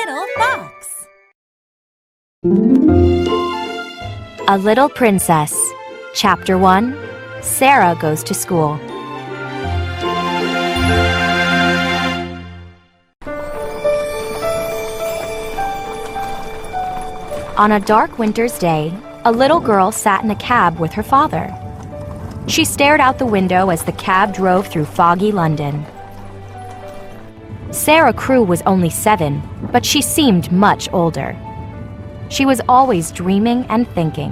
Little Fox. A Little Princess. Chapter 1. Sarah Goes to School. On a dark winter's day, a little girl sat in a cab with her father. She stared out the window as the cab drove through foggy London. Sarah Crewe was only 7, but she seemed much older. She was always dreaming and thinking.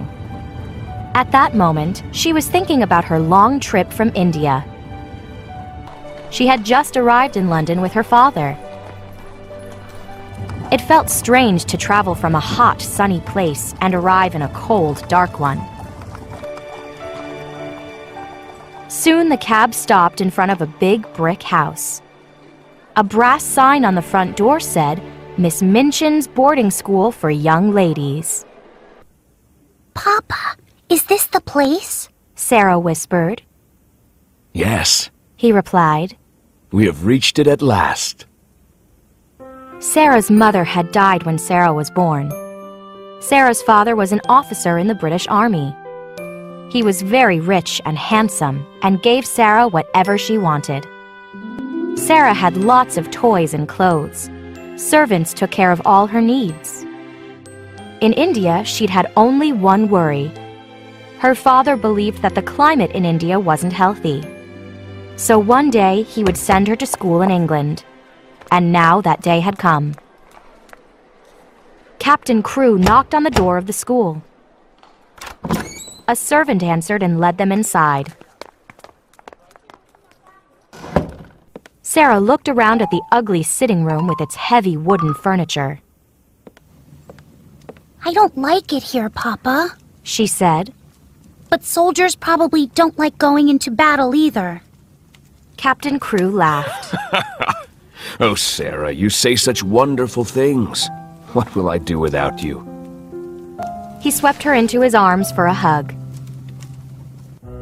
At that moment, she was thinking about her long trip from India. She had just arrived in London with her father. It felt strange to travel from a hot, sunny place and arrive in a cold, dark one. Soon the cab stopped in front of a big brick house. A brass sign on the front door said, "Miss Minchin's Boarding School for Young Ladies." "Papa, is this the place?" Sarah whispered. "Yes," he replied. "we have reached it at last." Sarah's mother had died when Sarah was born. Sarah's father was an officer in the British Army. He was very rich and handsome and gave Sarah whatever she wanted. Sarah had lots of toys and clothes. Servants took care of all her needs. In India, she'd had only one worry. Her father believed that the climate in India wasn't healthy. So one day, he would send her to school in England. And now that day had come. Captain Crewe knocked on the door of the school. A servant answered and led them inside. Sarah looked around at the ugly sitting room with its heavy wooden furniture. "I don't like it here, Papa," she said. "But soldiers probably don't like going into battle either." Captain Crewe laughed. "Oh, Sarah, you say such wonderful things. What will I do without you?" He swept her into his arms for a hug.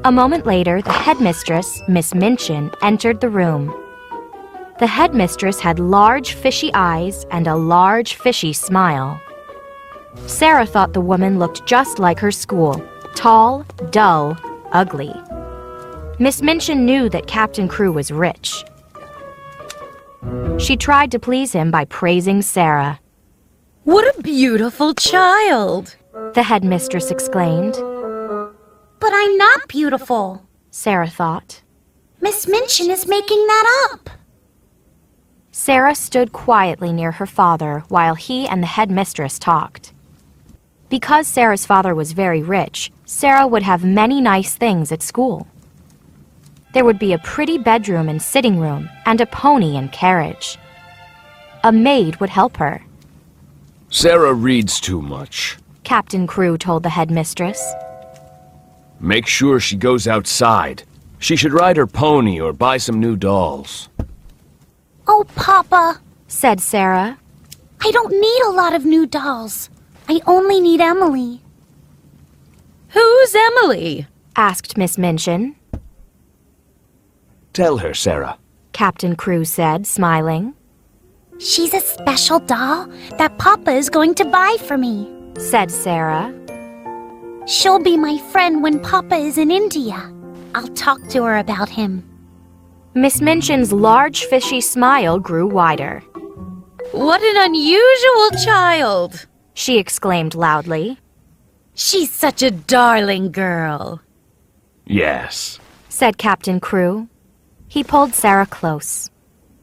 A moment later, the headmistress, Miss Minchin, entered the room. The headmistress had large fishy eyes and a large fishy smile. Sarah thought the woman looked just like her school, tall, dull, ugly. Miss Minchin knew that Captain Crewe was rich. She tried to please him by praising Sarah. What a beautiful child, the headmistress exclaimed. "But I'm not beautiful," Sarah thought. "Miss Minchin is making that up." Sarah stood quietly near her father while he and the headmistress talked. Because Sarah's father was very rich, Sarah would have many nice things at school. There would be a pretty bedroom and sitting room and a pony and carriage. A maid would help her. "Sarah reads too much," Captain Crewe told the headmistress. "Make sure she goes outside. She should ride her pony or buy some new dolls." "Oh, Papa," said Sarah. "I don't need a lot of new dolls. I only need Emily." Who's Emily? Asked Miss Minchin. "Tell her, Sarah," Captain Crewe said, smiling. "She's a special doll that Papa is going to buy for me," said Sarah. "She'll be my friend when Papa is in India. I'll talk to her about him." Miss Minchin's large fishy smile grew wider. What an unusual child, she exclaimed loudly. She's such a darling girl. "Yes," said Captain Crewe. He pulled Sarah close.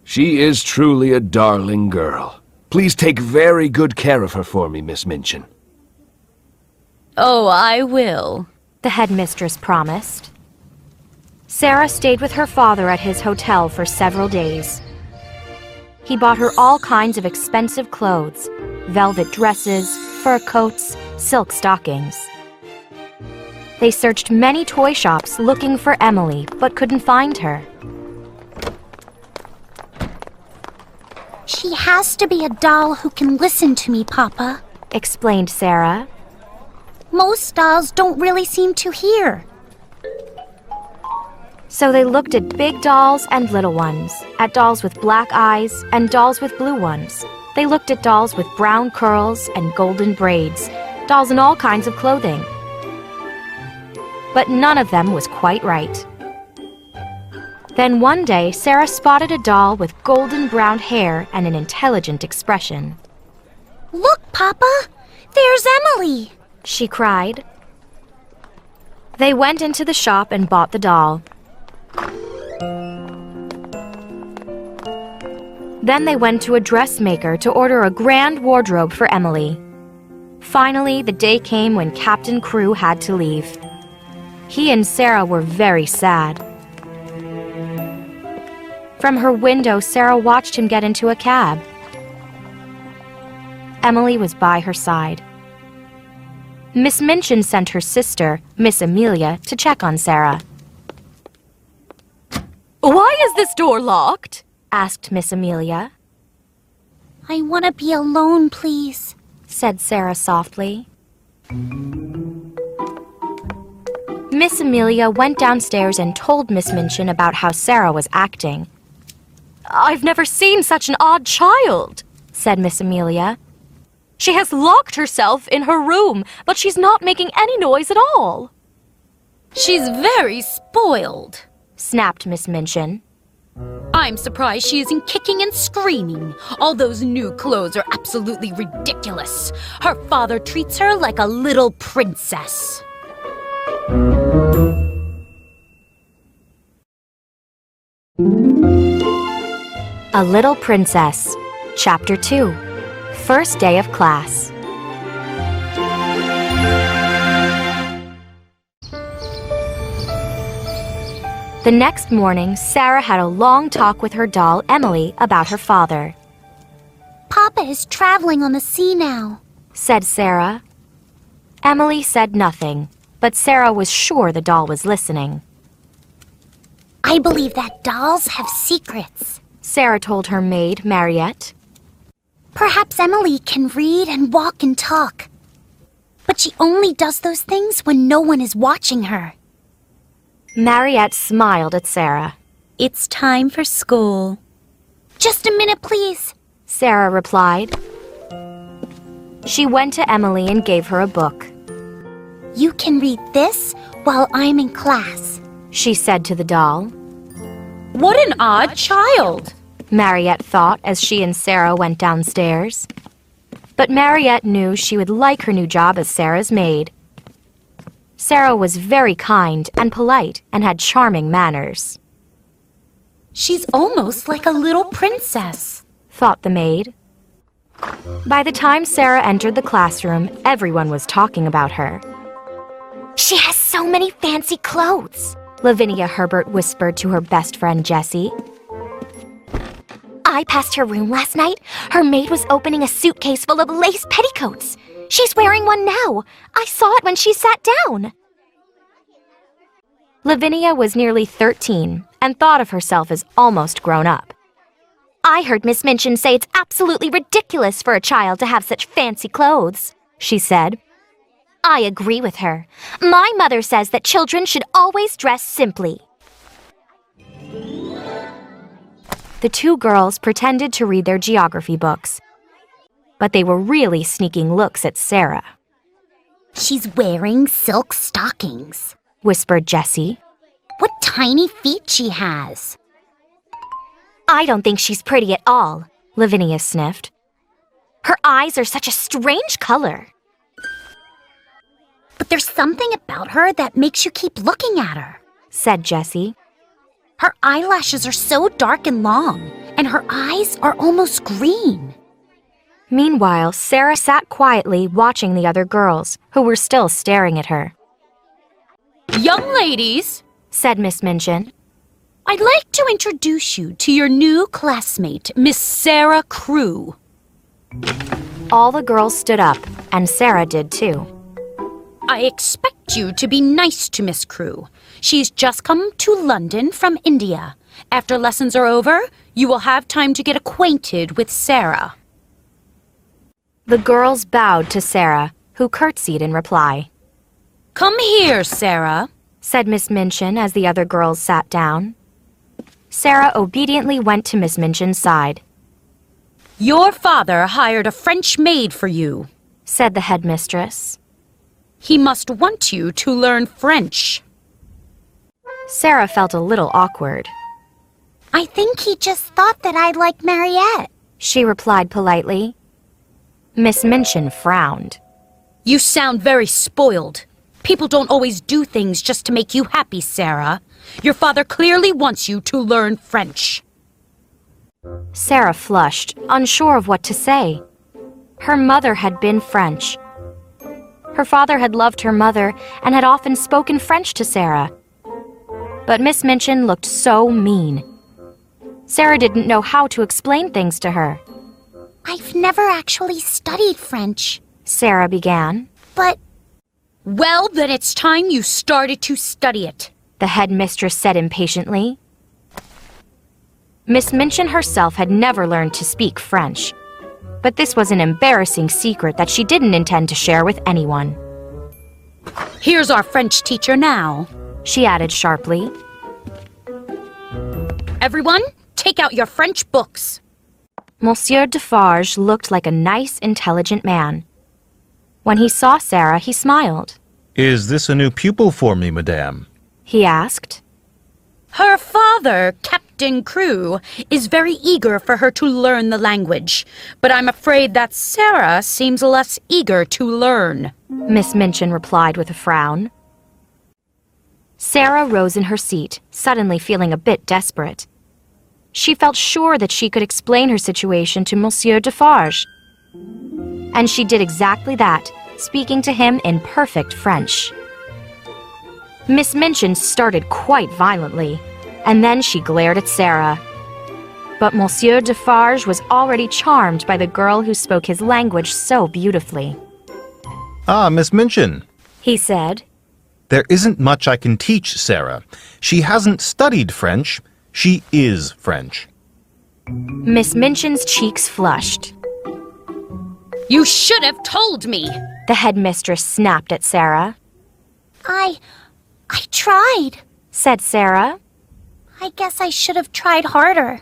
"She is truly a darling girl. Please take very good care of her for me, Miss Minchin." Oh, I will, the headmistress promised. Sarah stayed with her father at his hotel for several days. He bought her all kinds of expensive clothes, velvet dresses, fur coats, silk stockings. They searched many toy shops looking for Emily, but couldn't find her. "She has to be a doll who can listen to me, Papa," explained Sarah. "Most dolls don't really seem to hear." So they looked at big dolls and little ones, at dolls with black eyes and dolls with blue ones. They looked at dolls with brown curls and golden braids, dolls in all kinds of clothing. But none of them was quite right. Then one day, Sarah spotted a doll with golden brown hair and an intelligent expression. Look, Papa! There's Emily! She cried. They went into the shop and bought the doll. Then they went to a dressmaker to order a grand wardrobe for Emily. Finally, the day came when Captain Crew had to leave. He and Sarah were very sad. From her window, Sarah watched him get into a cab. Emily was by her side. Miss Minchin sent her sister, Miss Amelia, to check on Sarah. Why is this door locked? Asked Miss Amelia. I want to be alone, please, Said Sarah softly. Miss Amelia went downstairs and told Miss Minchin about how Sarah was acting. I've never seen such an odd child, Said Miss Amelia. She has locked herself in her room, but she's not making any noise at all. She's very spoiled, Snapped Miss Minchin. I'm surprised she isn't kicking and screaming. All those new clothes are absolutely ridiculous. Her father treats her like a little princess. A Little Princess, Chapter 2, First Day of Class. The next morning, Sarah had a long talk with her doll, Emily, about her father. Papa is traveling on the sea now, Said Sarah. Emily said nothing, but Sarah was sure the doll was listening. I believe that dolls have secrets. Sarah told her maid, Mariette. Perhaps Emily can read and walk and talk. But she only does those things when no one is watching her. Mariette smiled at Sarah. It's time for school. Just a minute, please. Sarah replied. She went to Emily and gave her a book. You can read this while I'm in class, She said to the doll. What an odd child, Mariette thought as she and Sarah went downstairs. But Mariette knew she would like her new job as Sarah's maid. Sarah was very kind and polite and had charming manners. She's almost like a little princess, Thought the maid. By the time Sarah entered the classroom, everyone was talking about her. She has so many fancy clothes. Lavinia Herbert whispered to her best friend Jessie. I passed her room last night. Her maid was opening a suitcase full of lace petticoats. She's wearing one now. I saw it when she sat down. Lavinia was nearly 13 and thought of herself as almost grown up. I heard Miss Minchin say it's absolutely ridiculous for a child to have such fancy clothes, She said. I agree with her. My mother says that children should always dress simply. The two girls pretended to read their geography books, but they were really sneaking looks at Sarah. She's wearing silk stockings. Whispered Jessie. What tiny feet she has. I don't think she's pretty at all, Lavinia sniffed. Her eyes are such a strange color. But there's something about her that makes you keep looking at her, Said Jessie. Her eyelashes are so dark and long, and her eyes are almost green. Meanwhile, Sarah sat quietly watching the other girls, who were still staring at her. Young ladies, Said Miss Minchin. I'd like to introduce you to your new classmate, Miss Sarah Crew. All the girls stood up, and Sarah did too. I expect you to be nice to Miss Crew. She's just come to London from India. After lessons are over, you will have time to get acquainted with Sarah. The girls bowed to Sarah, who curtsied in reply. Come here, Sarah. said Miss Minchin as the other girls sat down. Sarah obediently went to Miss Minchin's side. Your father hired a French maid for you, said the headmistress. He must want you to learn French. Sarah felt a little awkward. I think he just thought that I'd like Mariette, she replied politely. Miss Minchin frowned. You sound very spoiled. People don't always do things just to make you happy, Sarah. Your father clearly wants you to learn French. Sarah flushed, unsure of what to say. Her mother had been French. Her father had loved her mother and had often spoken French to Sarah. But Miss Minchin looked so mean. Sarah didn't know how to explain things to her. I've never actually studied French, Sarah began. but Well, then it's time you started to study it. The headmistress said impatiently. Miss Minchin herself had never learned to speak French, but this was an embarrassing secret that she didn't intend to share with anyone. Here's our French teacher now. She added sharply. Everyone, take out your French books. Monsieur Defarge looked like a nice, intelligent man. When he saw Sarah, he smiled. Is this a new pupil for me, madame? He asked. Her father, Captain Crewe, is very eager for her to learn the language, but I'm afraid that Sarah seems less eager to learn. Miss Minchin replied with a frown. Sarah rose in her seat, suddenly feeling a bit desperate. She felt sure that she could explain her situation to Monsieur Defarge. And she did exactly that, speaking to him in perfect French. Miss Minchin started quite violently, and then she glared at Sarah. But Monsieur Defarge was already charmed by the girl who spoke his language so beautifully. Ah, Miss Minchin. He said, There isn't much I can teach Sarah. She hasn't studied French. She is French. Miss Minchin's cheeks flushed. You should have told me. The headmistress snapped at Sarah. I tried. Said Sarah. I guess I should have tried harder.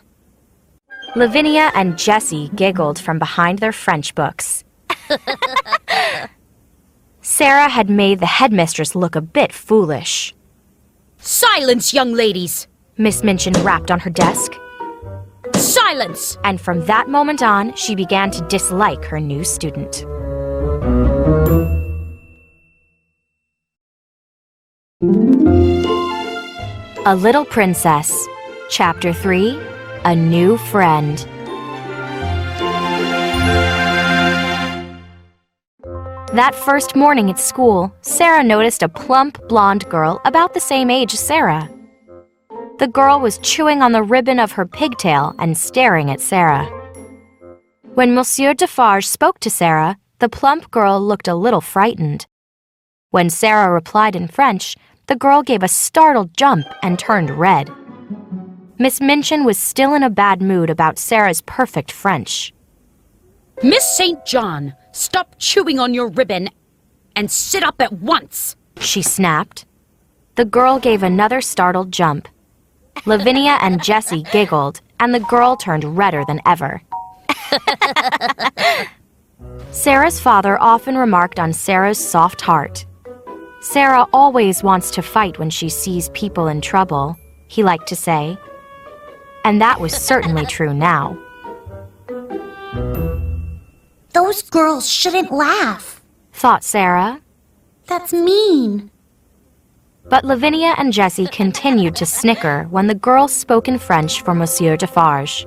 Lavinia and Jessie giggled from behind their French books. Sarah had made the headmistress look a bit foolish. Silence, young ladies. Miss Minchin rapped on her desk. Silence! And from that moment on, she began to dislike her new student. A Little Princess, Chapter 3, A New Friend. That first morning at school, Sarah noticed a plump, blonde girl about the same age as Sarah. The girl was chewing on the ribbon of her pigtail and staring at Sarah. When Monsieur Defarge spoke to Sarah, the plump girl looked a little frightened. When Sarah replied in French, the girl gave a startled jump and turned red. Miss Minchin was still in a bad mood about Sarah's perfect French. Miss St. John, stop chewing on your ribbon and sit up at once, she snapped. The girl gave another startled jump. Lavinia and Jessie giggled, and the girl turned redder than ever. Sarah's father often remarked on Sarah's soft heart. Sarah always wants to fight when she sees people in trouble, he liked to say. And that was certainly true now. Those girls shouldn't laugh, Thought Sarah. That's mean. But Lavinia and Jessie continued to snicker when the girl spoke in French for Monsieur Defarge.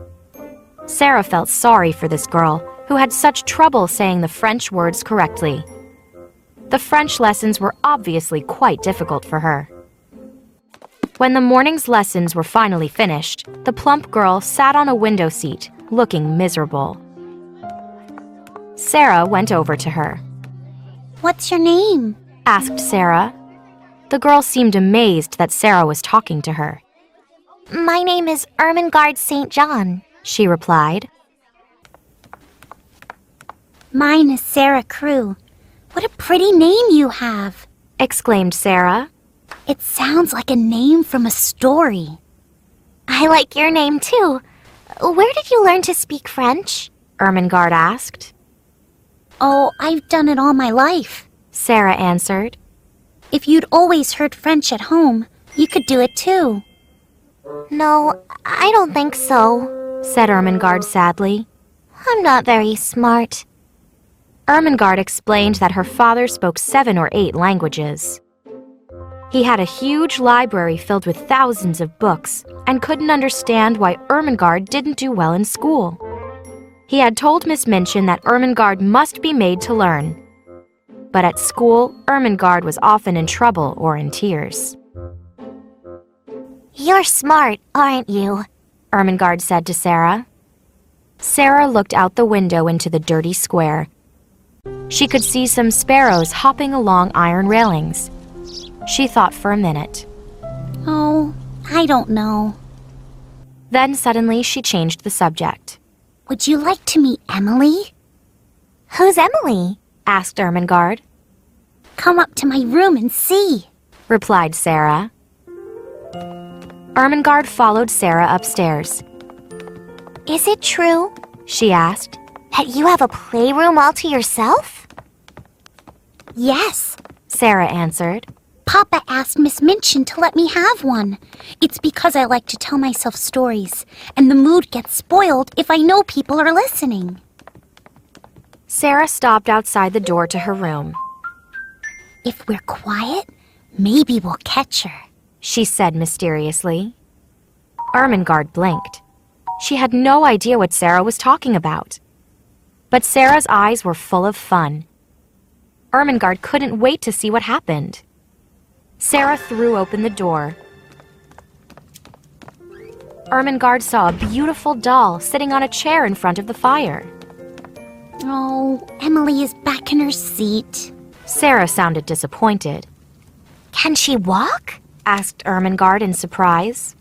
Sarah felt sorry for this girl, who had such trouble saying the French words correctly. The French lessons were obviously quite difficult for her. When the morning's lessons were finally finished, the plump girl sat on a window seat, looking miserable. Sarah went over to her. What's your name? Asked Sarah. The girl seemed amazed that Sarah was talking to her. My name is Ermengarde St. John, She replied. Mine is Sarah Crewe. What a pretty name you have. Exclaimed Sarah. It sounds like a name from a story. I like your name too. Where did you learn to speak French? Ermengarde asked. Oh, I've done it all my life. Sarah answered. If you'd always heard French at home, you could do it too. No, I don't think so, said Ermengarde sadly. I'm not very smart. Ermengarde explained that her father spoke 7 or 8 languages. He had a huge library filled with thousands of books and couldn't understand why Ermengarde didn't do well in school. He had told Miss Minchin that Ermengarde must be made to learn. But at school, Ermengarde was often in trouble or in tears. You're smart, aren't you? Ermengarde said to Sarah. Sarah looked out the window into the dirty square. She could see some sparrows hopping along iron railings. She thought for a minute. Oh, I don't know. Then suddenly she changed the subject. Would you like to meet Emily? Who's Emily? Asked Ermengarde. Come up to my room and see, replied Sarah. Ermengarde followed Sarah upstairs. Is it true, she asked, that you have a playroom all to yourself? Yes, Sarah answered. Papa asked Miss Minchin to let me have one. It's because I like to tell myself stories, and the mood gets spoiled if I know people are listening. Sarah stopped outside the door to her room. If we're quiet, maybe we'll catch her, she said mysteriously. Ermengarde blinked. She had no idea what Sarah was talking about. But Sarah's eyes were full of fun. Ermengarde couldn't wait to see what happened. Sarah threw open the door. Ermengarde saw a beautiful doll sitting on a chair in front of the fire. Oh, Emily is back in her seat. Sarah sounded disappointed. Can she walk? Asked Ermengarde in surprise.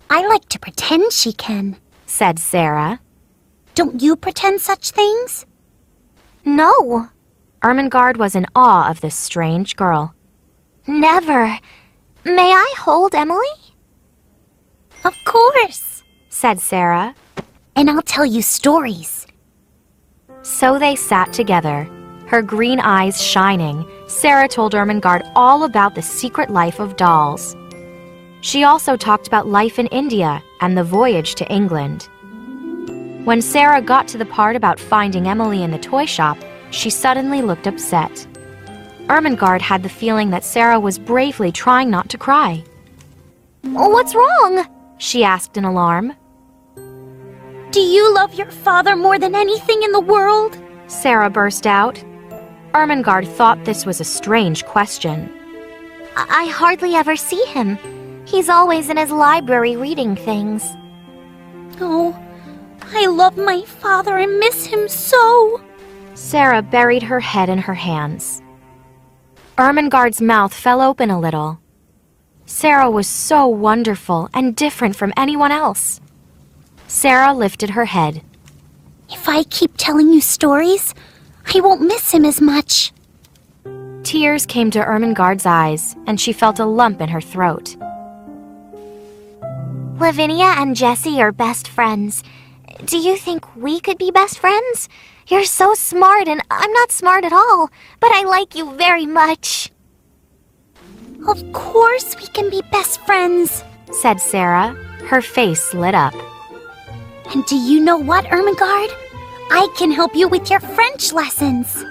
I like to pretend she can, said Sarah. Don't you pretend such things? No. Ermengarde was in awe of this strange girl. Never. May I hold Emily? Of course, said Sarah. And I'll tell you stories. So they sat together, her green eyes shining. Sarah told Ermengarde all about the secret life of dolls. She also talked about life in India and the voyage to England. When Sarah got to the part about finding Emily in the toy shop, she suddenly looked upset. Ermengarde had the feeling that Sarah was bravely trying not to cry. What's wrong? She asked in alarm. Do you love your father more than anything in the world? Sarah burst out. Ermengarde thought this was a strange question. I hardly ever see him. He's always in his library reading things. Oh, I love my father and miss him so. Sarah buried her head in her hands. Ermengarde's mouth fell open a little. Sarah was so wonderful and different from anyone else. Sarah lifted her head. If I keep telling you stories, I won't miss him as much. Tears came to Ermengarde's eyes, and she felt a lump in her throat. Lavinia and Jessie are best friends. Do you think we could be best friends? You're so smart and I'm not smart at all, but I like you very much. Of course we can be best friends, said Sarah. Her face lit up. And do you know what, Ermengarde? I can help you with your French lessons.